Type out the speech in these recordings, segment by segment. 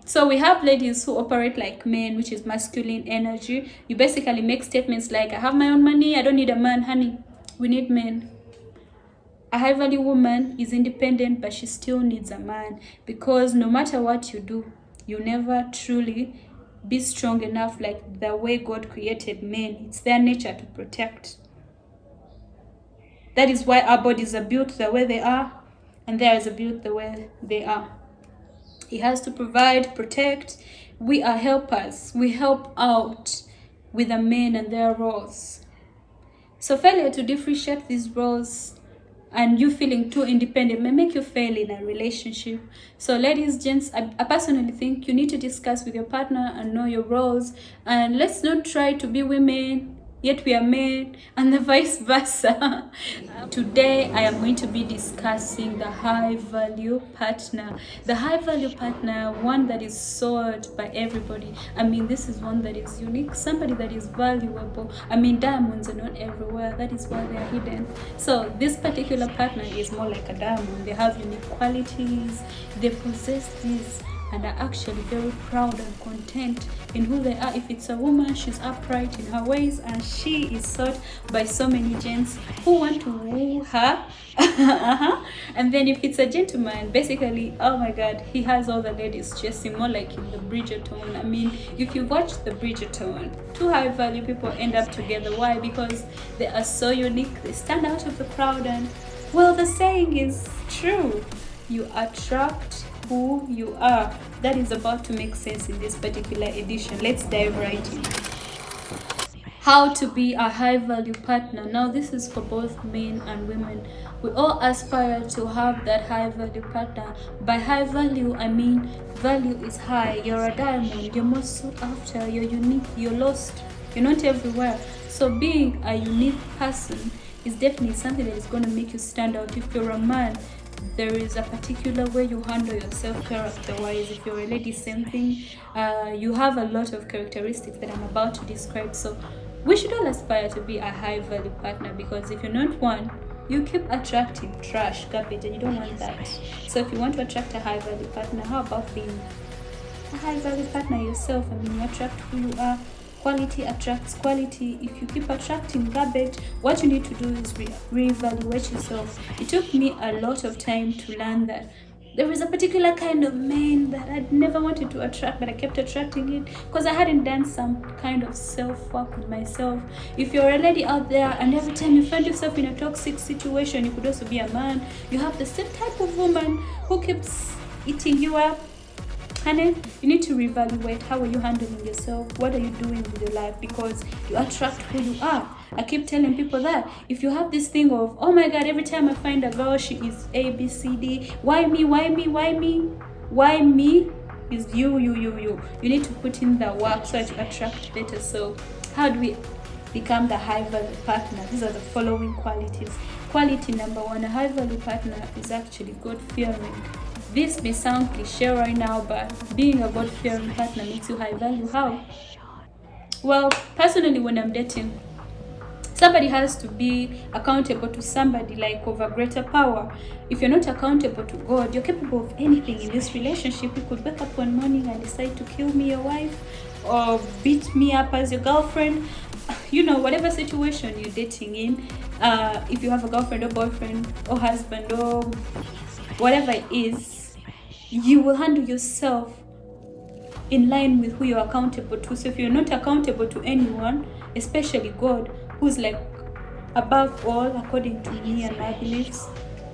So we have ladies who operate like men, which is masculine energy. You basically make statements like, I have my own money, I don't need a man, honey. We need men. A high value woman is independent, but she still needs a man, because no matter what you do, you never truly be strong enough like the way God created men. It's their nature to protect. That is why our bodies are built the way they are, and theirs are built the way they are. He has to provide, protect. We are helpers. We help out with the men and their roles. So failure to differentiate these roles and you feeling too independent may make you fail in a relationship. So ladies, gents, I personally think you need to discuss with your partner and know your roles. And let's not try to be women yet we are men, and the vice versa. Today I am going to be discussing the high value partner. The high value partner, one that is sought by everybody. I mean, this is one that is unique, somebody that is valuable. I mean, diamonds are not everywhere, that is why they are hidden. So this particular partner is more like a diamond. They have unique qualities, they possess these, and are actually very proud and content in who they are. If it's a woman, she's upright in her ways, and she is sought by so many gents who want to woo her. And then if it's a gentleman, basically, oh my god, he has all the ladies chasing, more like in the Bridgerton. I mean, if you watch the Bridgerton, two high value people end up together. Why? Because they are so unique, they stand out of the crowd, and well, the saying is true, you attract who you are. That is about to make sense in this particular edition. Let's dive right in. How to be a high value partner. Now this is for both men and women. We all aspire to have that high value partner. By high value, I mean value is high. You're a diamond, you're most sought after, you're unique, you're lost, you're not everywhere. So being a unique person is definitely something that is going to make you stand out. If you're a man, there is a particular way you handle yourself character-wise. If you're a lady, same thing. You have a lot of characteristics that I'm about to describe. So we should all aspire to be a high-value partner, because if you're not one, you keep attracting trash, garbage, and you don't want that. So if you want to attract a high-value partner, how about being a high-value partner yourself? I mean, you attract who you are. Quality attracts quality. If you keep attracting garbage, what you need to do is reevaluate yourself. It took me a lot of time to learn that there is a particular kind of man that I'd never wanted to attract, but I kept attracting it because I hadn't done some kind of self-work with myself. If you're a lady out there and every time you find yourself in a toxic situation, you could also be a man, you have the same type of woman who keeps eating you up, honey, you need to reevaluate. How are you handling yourself? What are you doing with your life? Because you attract who you are. I keep telling people that if you have this thing of, oh my god, every time I find a girl, she is A, B, C, D, why me, why me, why me? Why me is you. You need to put in the work so that you attract better. So how do we become the high value partner? These are the following qualities. Quality number one, a high value partner is actually God fearing. This may sound cliche right now, but being a God-fearing partner makes you high value. How? Well, personally, when I'm dating, somebody has to be accountable to somebody, like of a greater power. If you're not accountable to God, you're capable of anything in this relationship. You could wake up one morning and decide to kill me, your wife, or beat me up as your girlfriend. You know, whatever situation you're dating in, if you have a girlfriend or boyfriend or husband or whatever it is, you will handle yourself in line with who you're accountable to. So if you're not accountable to anyone, especially God, who's like above all according to me and my beliefs,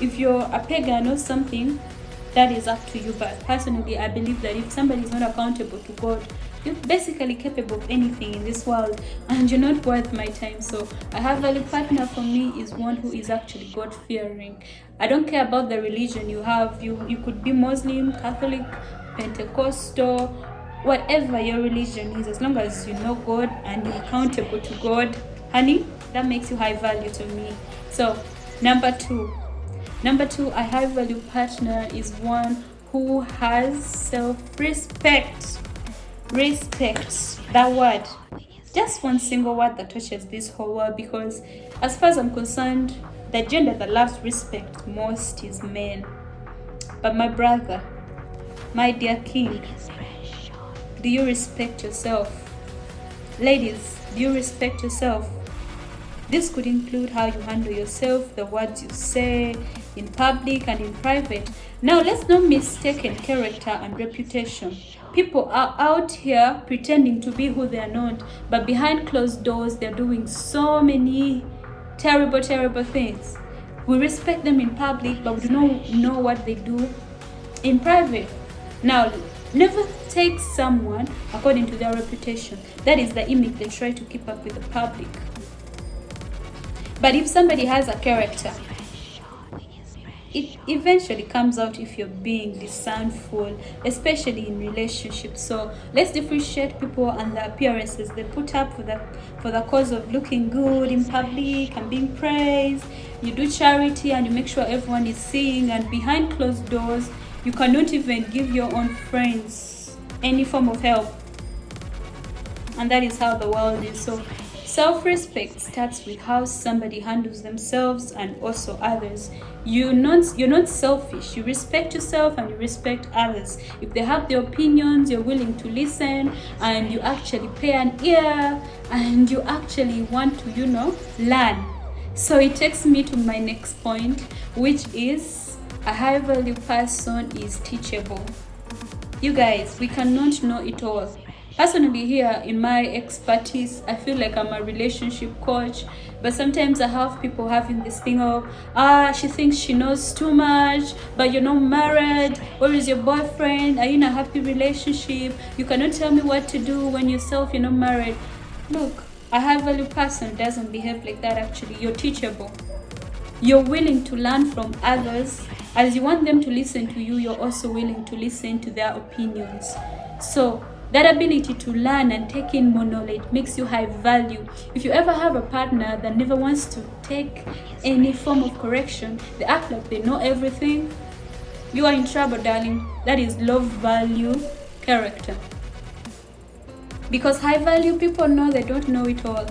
if you're a pagan or something, that is up to you. But personally, I believe that if somebody is not accountable to God, you're basically capable of anything in this world, and you're not worth my time. So a high value partner for me is one who is actually God fearing. I don't care about the religion you have. You could be Muslim, Catholic, Pentecostal, whatever your religion is, as long as you know God and you're accountable to God, honey, that makes you high value to me. So number two, a high value partner is one who has self-respect. Respect, that word, just one single word that touches this whole world, because as far as I'm concerned, the gender that loves respect most is men. But my brother, my dear king, do you respect yourself? Ladies, do you respect yourself? This could include how you handle yourself, the words you say in public and in private. Now, let's not mistake character and reputation. People are out here pretending to be who they are not, but behind closed doors, they're doing so many terrible, terrible things. We respect them in public, but we do not know what they do in private. Now, never take someone according to their reputation. That is the image they try to keep up with the public. But if somebody has a character, it eventually comes out if you're being discernful, especially in relationships. So let's differentiate people and the appearances they put up for the cause of looking good in public and being praised. You do charity and you make sure everyone is seeing, and behind closed doors, you cannot even give your own friends any form of help. And that is how the world is. So self-respect starts with how somebody handles themselves and also others. You're not selfish. You respect yourself and you respect others. If they have their opinions, you're willing to listen, and you actually pay an ear, and you actually want to, learn. So it takes me to my next point, which is a high-value person is teachable. You guys, we cannot know it all. Personally, here in my expertise, I feel like I'm a relationship coach, but sometimes I have people having this thing of, she thinks she knows too much, but you're not married. Where is your boyfriend? Are you in a happy relationship? You cannot tell me what to do when yourself you're not married. Look, a high-value person doesn't behave like that. Actually, you're teachable. You're willing to learn from others. As you want them to listen to you, you're also willing to listen to their opinions. So that ability to learn and take in more knowledge makes you high value. If you ever have a partner that never wants to take any form of correction, they act like they know everything, you are in trouble, darling. That is low value character. Because high value people know they don't know it all.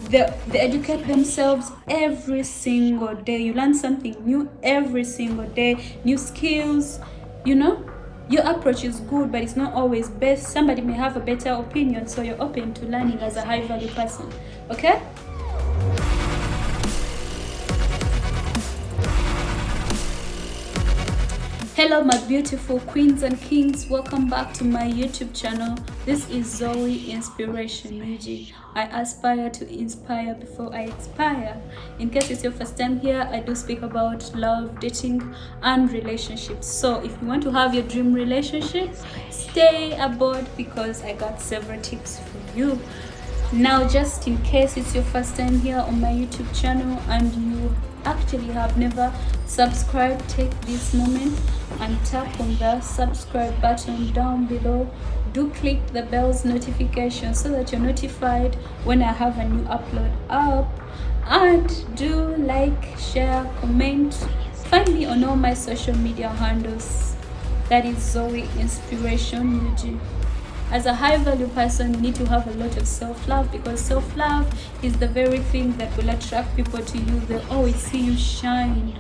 They educate themselves every single day. You learn something new every single day, new skills, Your approach is good, but it's not always best. Somebody may have a better opinion, so you're open to learning as a high-value person, okay? Hello, my beautiful queens and kings. Welcome back to my YouTube channel. This is Zoey Inspiration UG. I aspire to inspire before I expire. In case it's your first time here, I do speak about love, dating, and relationships. So if you want to have your dream relationship, stay aboard because I got several tips for you. Now, just in case it's your first time here on my YouTube channel and you actually have never subscribed, take this moment and tap on the subscribe button down below. Do click the bell's notification so that you're notified when I have a new upload up, and do like, share, comment. Find me on all my social media handles. That is Zoey Inspiration UG. As a high-value person, you need to have a lot of self-love, because self-love is the very thing that will attract people to you. They'll always see you shine,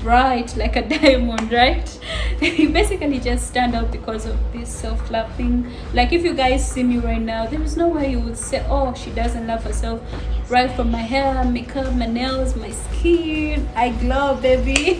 bright like a diamond, right? You basically just stand out because of this self-love thing. Like if you guys see me right now, there is no way you would say, oh, she doesn't love herself. Right from my hair, makeup, my nails, my skin, I glow, baby.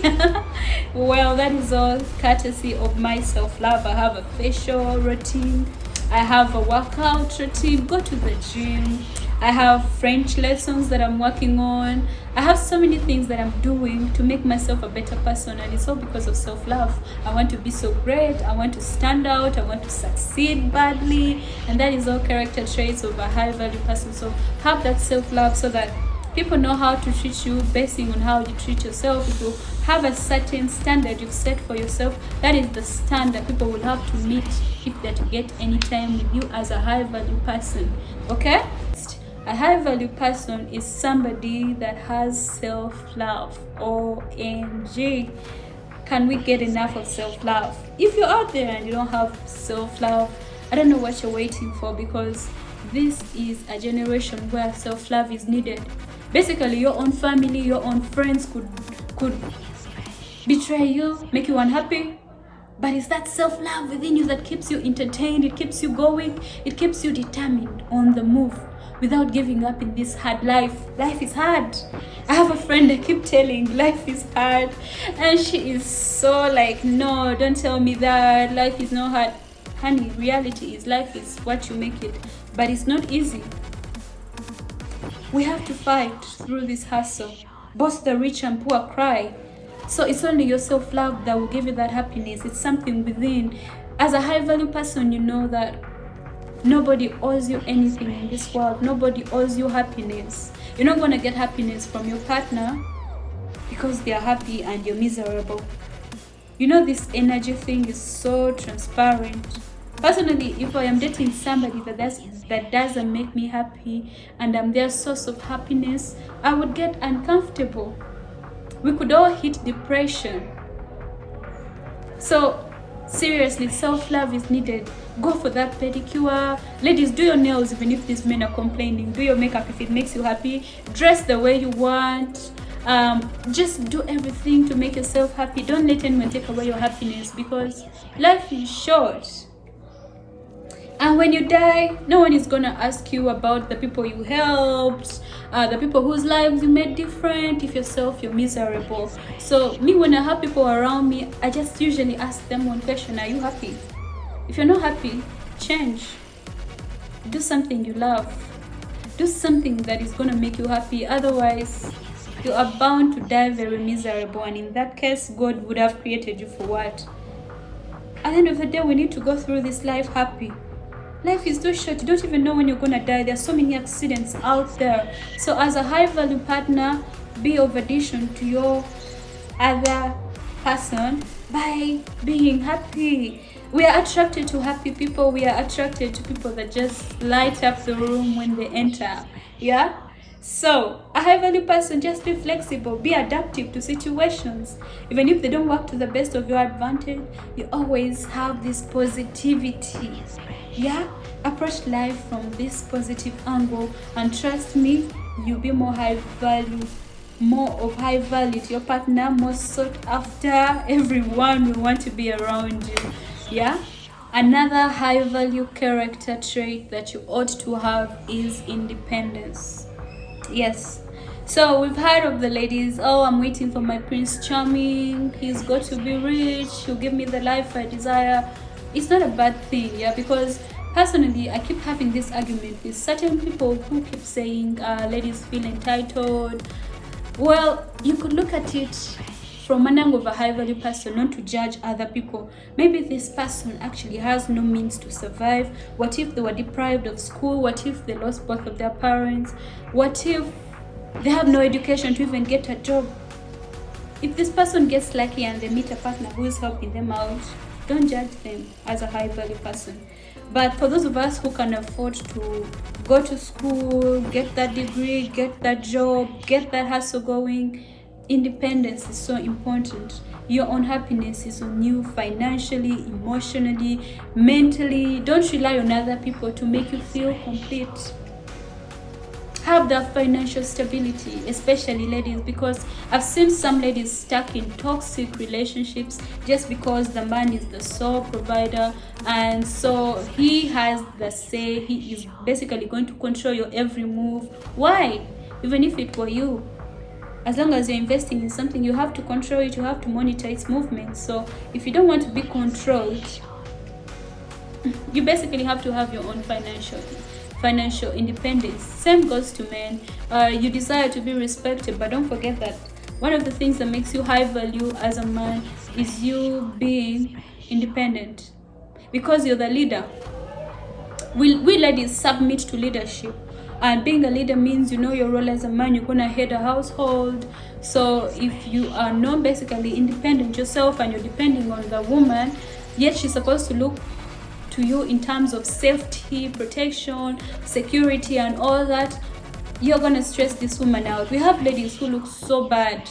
Well, that is all courtesy of my self-love. I have a facial routine. I have a workout routine, go to the gym. I have French lessons that I'm working on. I have so many things that I'm doing to make myself a better person, and it's all because of self-love. I want to be so great. I want to stand out. I want to succeed badly, and that is all character traits of a high-value person. So have that self-love so that people know how to treat you basing on how you treat yourself. If you have a certain standard you've set for yourself, that is the standard people will have to meet if they're to get any time with you as a high-value person, okay? A high-value person is somebody that has self-love. OMG. Can we get enough of self-love? If you're out there and you don't have self-love, I don't know what you're waiting for, because this is a generation where self-love is needed. Basically, your own family, your own friends could betray you, make you unhappy. But it's that self-love within you that keeps you entertained, it keeps you going, it keeps you determined on the move without giving up in this hard life. Life is hard. I have a friend I keep telling life is hard, and she is so like, no, don't tell me that life is not hard. Honey, reality is life is what you make it, but it's not easy. We have to fight through this hustle. Both the rich and poor cry. So it's only your self-love that will give you that happiness. It's something within. As a high-value person, you know that nobody owes you anything in this world. Nobody owes you happiness. You're not going to get happiness from your partner because they are happy and you're miserable. You know, this energy thing is so transparent. Personally, if I am dating somebody that doesn't make me happy and I'm their source of happiness, I would get uncomfortable. We could all hit depression. So seriously, self-love is needed. Go for that pedicure. Ladies, do your nails even if these men are complaining. Do your makeup if it makes you happy. Dress the way you want. Just do everything to make yourself happy. Don't let anyone take away your happiness, because life is short. And when you die, no one is going to ask you about the people you helped, the people whose lives you made different. If yourself, you're miserable. So me, when I have people around me, I just usually ask them one question: are you happy? If you're not happy, change. Do something you love. Do something that is going to make you happy. Otherwise, you are bound to die very miserable. And in that case, God would have created you for what? At the end of the day, we need to go through this life happy. Life is too short. You don't even know when you're going to die. There are so many accidents out there. So as a high-value partner, be of addition to your other person by being happy. We are attracted to happy people. We are attracted to people that just light up the room when they enter. Yeah? So, a high-value person, just be flexible, be adaptive to situations. Even if they don't work to the best of your advantage, you always have this positivity. Yeah? Approach life from this positive angle, and trust me, you'll be more high value, more of high value to your partner, more sought after. Everyone will want to be around you. Yeah? Another high value character trait that you ought to have is independence. Yes. So we've heard of the ladies, oh, I'm waiting for my Prince Charming, he's got to be rich, he'll give me the life I desire. It's not a bad thing, yeah, because personally, I keep having this argument with certain people who keep saying ladies feel entitled. Well, you could look at it from an angle of a high-value person, not to judge other people. Maybe this person actually has no means to survive. What if they were deprived of school? What if they lost both of their parents? What if they have no education to even get a job? If this person gets lucky and they meet a partner who is helping them out, don't judge them as a high-value person. But for those of us who can afford to go to school, get that degree, get that job, get that hustle going, independence is so important. Your own happiness is on you, financially, emotionally, mentally. Don't rely on other people to make you feel complete. Have that financial stability, especially ladies, because I've seen some ladies stuck in toxic relationships just because the man is the sole provider, and so he has the say. He is basically going to control your every move. Why? Even if it were you, as long as you're investing in something, you have to control it, you have to monitor its movements. So if you don't want to be controlled, you basically have to have your own financial independence. Same goes to men. You desire to be respected, but don't forget that one of the things that makes you high value as a man is you being independent, because you're the leader. We ladies submit to leadership, and being a leader means you know your role as a man. You're gonna head a household. So if you are not basically independent yourself and you're depending on the woman, yet she's supposed to look to you in terms of safety, protection, security, and all that, you're gonna stress this woman out. We have ladies who look so bad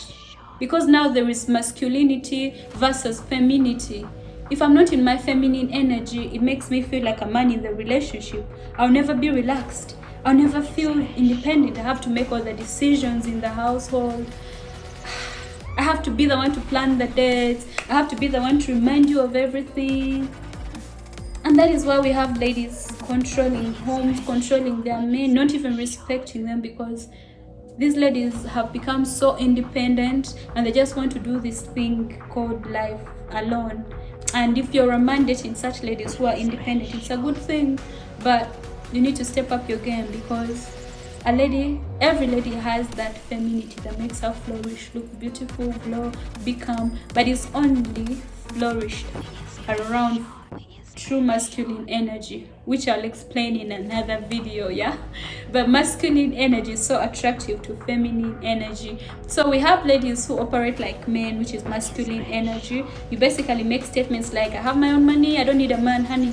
because now there is masculinity versus femininity. If I'm not in my feminine energy, it makes me feel like a man in the relationship. I'll never be relaxed. I'll never feel independent. I have to make all the decisions in the household. I have to be the one to plan the dates. I have to be the one to remind you of everything. And that is why we have ladies controlling homes, controlling their men, not even respecting them, because these ladies have become so independent and they just want to do this thing called life alone. And if you're a man dating such ladies who are independent, it's a good thing, but you need to step up your game, because a lady, every lady has that femininity that makes her flourish, look beautiful, glow, become, but it's only flourished around true masculine energy, which I'll explain in another video. Yeah, but masculine energy is so attractive to feminine energy. So we have ladies who operate like men, which is masculine energy. You basically make statements like, I have my own money, I don't need a man. Honey,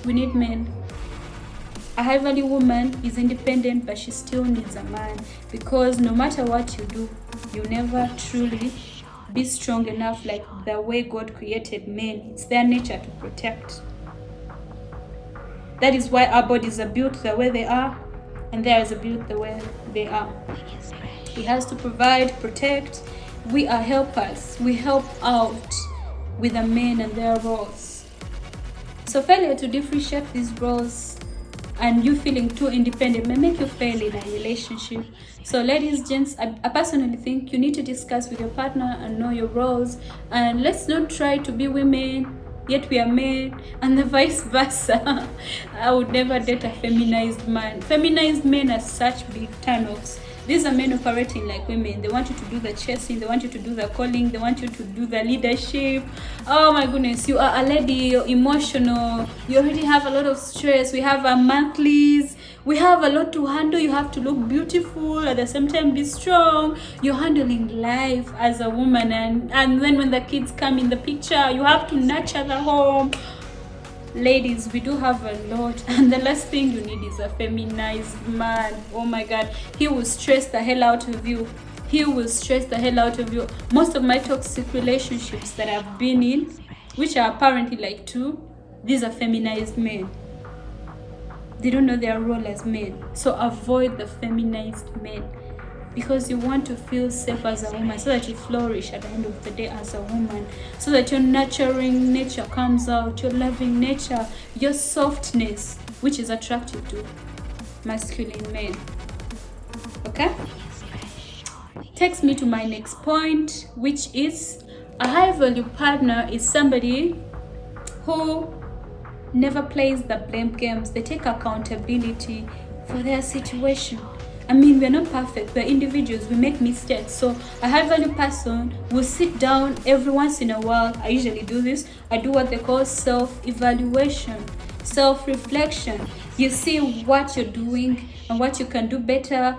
we need men. A high value woman is independent, but she still needs a man, because no matter what you do, you never truly be strong enough like the way God created men. It's their nature to protect. That is why our bodies are built the way they are, and theirs are built the way they are. He has to provide, protect. We are helpers. We help out with the men and their roles. So failure to differentiate these roles and you feeling too independent may make you fail in a relationship. So ladies, gents, I personally think you need to discuss with your partner and know your roles, and let's not try to be women yet we are men, and the vice versa. I would never date a feminized man. Feminized men are such big turn-offs. These are men operating like women. They want you to do the chasing, they want you to do the calling, they want you to do the leadership. Oh my goodness, you are a lady, you're emotional, you already have a lot of stress. We have our monthlies, we have a lot to handle. You have to look beautiful, at the same time be strong. You're handling life as a woman, and then when the kids come in the picture, you have to nurture the home. Ladies, we do have a lot, and the last thing you need is a feminized man. Oh my god, he will stress the hell out of you. He will stress the hell out of you. Most of my toxic relationships that I've been in, which are apparently like two, these are feminized men. They don't know their role as men. So avoid the feminized men, because you want to feel safe as a woman, so that you flourish at the end of the day as a woman, so that your nurturing nature comes out, your loving nature, your softness, which is attractive to masculine men. Okay? Takes me to my next point, which is a high value partner is somebody who never plays the blame games. They take accountability for their situation. I mean, we're not perfect, we're individuals, we make mistakes. So a high value person will sit down every once in a while. I usually do this. I do what they call self-evaluation, self-reflection. You see what you're doing and what you can do better.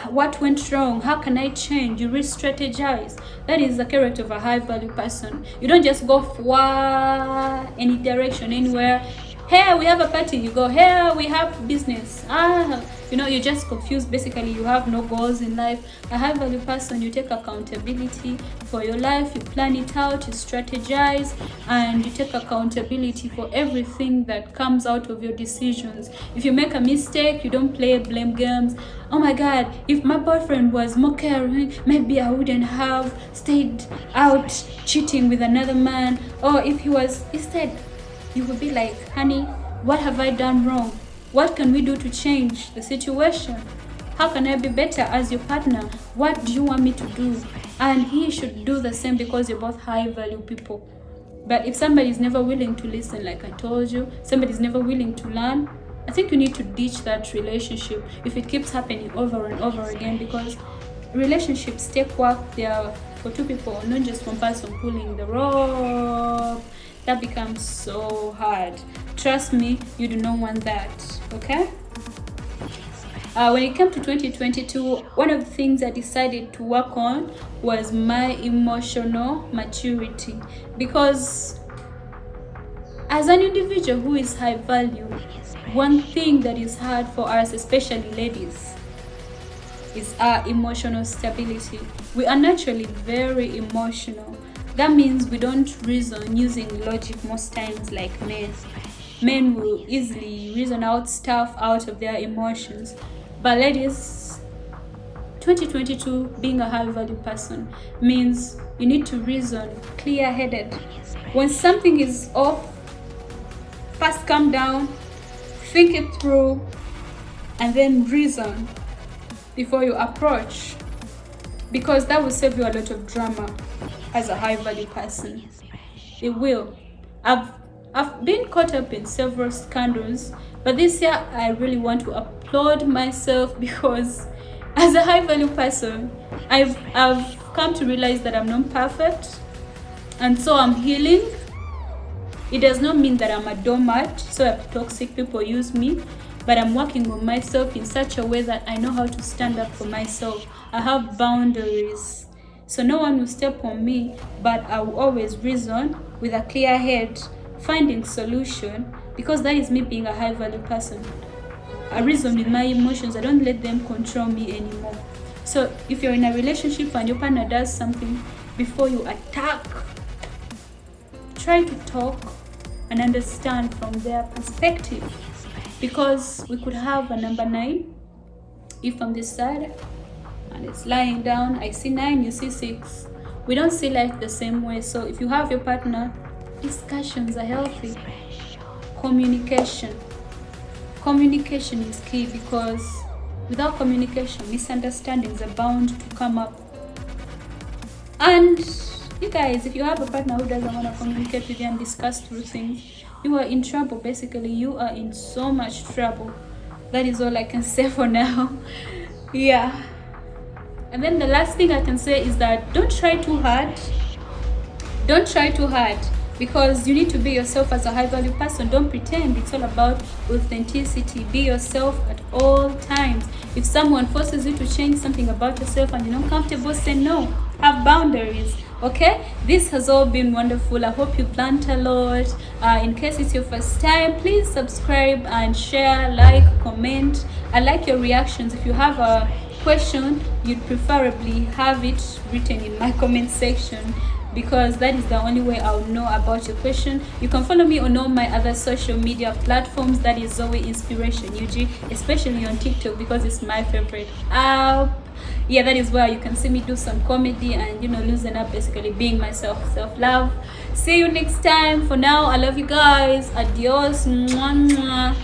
What went wrong? How can I change? You re-strategize. That is the character of a high value person. You don't just go for any direction, anywhere. Here we have a party, you go. Here we have business. You're just confused. Basically, you have no goals in life. A high value person, you take accountability for your life, you plan it out, you strategize, and you take accountability for everything that comes out of your decisions. If you make a mistake, you don't play blame games. Oh my god, if my boyfriend was more caring, maybe I wouldn't have stayed out cheating with another man. Or if he was, instead, you would be like, honey, what have I done wrong? What can we do to change the situation? How can I be better as your partner? What do you want me to do? And he should do the same, because you're both high value people. But if somebody is never willing to listen, like I told you, somebody is never willing to learn, I think you need to ditch that relationship if it keeps happening over and over again, because relationships take work. They are for two people, not just one person pulling the rope. That becomes so hard. Trust me, you do not want that. Okay? When it came to 2022, one of the things I decided to work on was my emotional maturity, because as an individual who is high value, one thing that is hard for us, especially ladies, is our emotional stability. We are naturally very emotional. That means we don't reason using logic most times like men. Men will easily reason out stuff out of their emotions. But ladies, 2022, being a high value person means you need to reason clear-headed. When something is off, first calm down, think it through, and then reason before you approach, because that will save you a lot of drama as a high value person. It will. I've been caught up in several scandals, but this year I really want to applaud myself because as a high value person, I've come to realize that I'm not perfect, and so I'm healing. It does not mean that I'm a doormat, so toxic people use me, but I'm working on myself in such a way that I know how to stand up for myself. I have boundaries, so no one will step on me, but I will always reason with a clear head, finding solution, because that is me being a high value person. I reason with my emotions. I don't let them control me anymore. So if you're in a relationship and your partner does something, before you attack, try to talk and understand from their perspective, because we could have a number 9 if on this side and it's lying down, I see 9, you see 6. We don't see life the same way. So if you have your partner, discussions are healthy. Communication is key, because without communication, misunderstandings are bound to come up. And you guys, if you have a partner who doesn't want to communicate with you and discuss through things, you are in trouble. Basically, you are in so much trouble. That is all I can say for now. Yeah. And then the last thing I can say is that don't try too hard. Don't try too hard, because you need to be yourself as a high value person. Don't pretend. It's all about authenticity. Be yourself at all times. If someone forces you to change something about yourself and you're not comfortable, say no. Have boundaries. Okay, this has all been wonderful. I hope you've learned a lot. In case it's your first time, please subscribe and share, like, comment. I like your reactions. If you have a question, you'd preferably have it written in my comment section, because that is the only way I'll know about your question. You can follow me on all my other social media platforms. That is Zoey Inspiration UG, especially on TikTok, because it's my favorite app. Yeah, that is where you can see me do some comedy and, loosen up, basically being myself, self-love. See you next time. For now, I love you guys. Adios. Mwah, mwah.